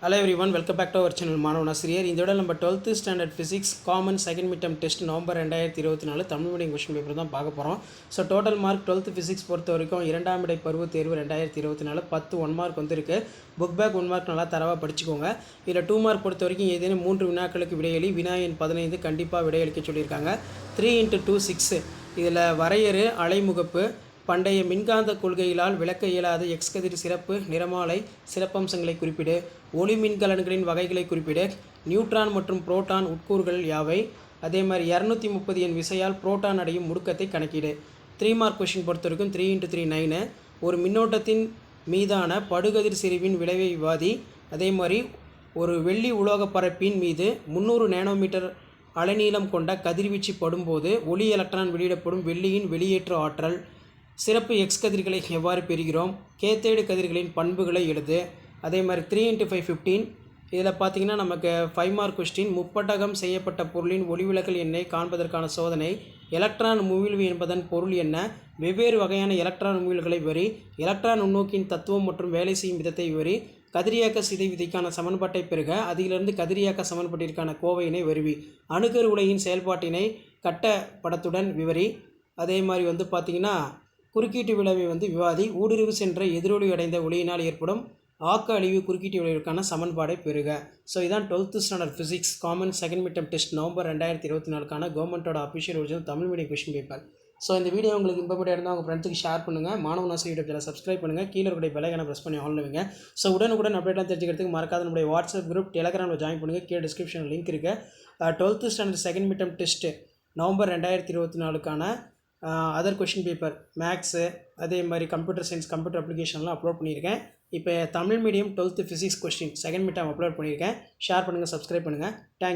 Hello everyone, welcome back to our channel மாணவன் ஆசிரியர். இந்த வீடியோவில் நம்ம 12th standard physics common second mid term test November 2024 Tamil medium question paper தான் பார்க்க போகிறோம். So total mark 12th physics பொறுத்த வரைக்கும் இரண்டாம் இடை பருவத் தேர்வு 2024 10 1 மார்க் வந்துருக்கு. புக் பேக் 1 மார்க் நல்லா தரவாக படிச்சுக்கோங்க. இதில் 2 மார்க் பொறுத்த வரைக்கும் ஏதேனும் 3 வினாக்களுக்கு விடையளி, வினா எண் 15 கண்டிப்பாக விடையளிக்க சொல்லியிருக்காங்க. 3 × 2 6 இதில் வரையறு, அலைமுகப்பு, பண்டைய மின்காந்த கொள்கைகளால் விளக்க இயலாத எக்ஸ் கதிர் சிறப்பு, நிறமாலை, சிறப்பம்சங்களை குறிப்பிடு, ஒளி மின்கலன்களின் வகைகளை குறிப்பிடு, நியூட்ரான் மற்றும் புரோட்டான் உட்கூறுகள் யாவை, அதே மாதிரி 230 எண் விசையால் புரோட்டான் அடையும் முடுக்கத்தை கணக்கிடு. 3 மார்க் கொஷின் பொறுத்த வரைக்கும் 3 × 3 9. ஒரு மின்னோட்டத்தின் மீதான படுகதிர் செறிவின் விளைவை விவாதி. அதே மாதிரி ஒரு வெள்ளி உலோக பரப்பின் மீது 300 நேனோமீட்டர் அலைநீளம் கொண்ட கதிர்வீச்சு படும்போது ஒளி எலக்ட்ரான் வெளியிடப்படும் வெள்ளியின் வெளியேற்ற ஆற்றல், சிறப்பு எக்ஸ் கதிர்களை எவ்வாறு பெறுகிறோம், கேத்தேடு கதிர்களின் பண்புகளை எழுது. அதே மாதிரி 3 × 5 15. இதில் பார்த்திங்கன்னா நமக்கு 5 மார்க் கொஸ்டின். முப்பட்டகம் செய்யப்பட்ட பொருளின் ஒளிவிலகல் எண்ணை காண்பதற்கான சோதனை, எலக்ட்ரான் உமிழ்வு என்பதன் பொருள் என்ன, வெவ்வேறு வகையான எலக்ட்ரான் உமிழ்வுகளை விவரி, எலக்ட்ரான் நுண்ணோக்கின் தத்துவம் மற்றும் வேலை செய்யும் விதத்தை விவரி, கதிரியாக்க சிதை விதிக்கான சமன்பாட்டை பெறுக, அதிலிருந்து கதிரியாக்க சமன்பாட்டிற்கான கோவையினை வருவி, அணுக்கரு உலையின் செயல்பாட்டினை கட்ட படத்துடன் விவரி. அதே மாதிரி பார்த்திங்கன்னா குறுக்கீட்டு விளைவை விவாதி, ஊடுருவு சென்ற எதிரொலி அடைந்த ஒளியினால் ஏற்படும் ஆக்க அழிவு குறுக்கீட்டு விளைவுக்கான சமன்பாடை பெறுக. ஸோ இதான் 12th standard physics common second mid term test November 2024 கவர்மெண்ட்டோட official original Tamil medium question paper. So இந்த வீடியோ உங்களுக்கு இம்பார்ட்டன்ட் இருந்தால் உங்கள் ஃப்ரெண்ட்ஸுக்கு ஷேர் பண்ணுங்கள். மாணவன் ஆசிரியர் யூடியூப் சேனல் சப்ஸ்கிரைப் பண்ணுங்கள். கீழே இருக்கிற பெல்லைக்கான ப்ரெஸ் பண்ணி ஆன் பண்ணுங்க. ஸோ உடனுக்குடன் அப்டேட்லாம் தெரிஞ்சுக்கிறதுக்கு மறக்காத நம்மளுடைய வாட்ஸ்அப் குரூப் டெலகிராமில் ஜாயின் பண்ணுங்கள். கீழே டிஸ்கிரிப்ஷன் லிங்க் இருக்குது. 12th standard second mid term test November 2024 other question paper maths, அதே மாதிரி கம்ப்யூட்டர் சயின்ஸ், கம்ப்யூட்டர் அப்ளிகேஷன்லாம் அப்லோட் பண்ணியிருக்கேன். இப்போ Tamil medium 12th physics question second mid term upload பண்ணியிருக்கேன். ஷேர் பண்ணுங்கள், சப்ஸ்கிரைப் பண்ணுங்கள். தேங்க்யூ.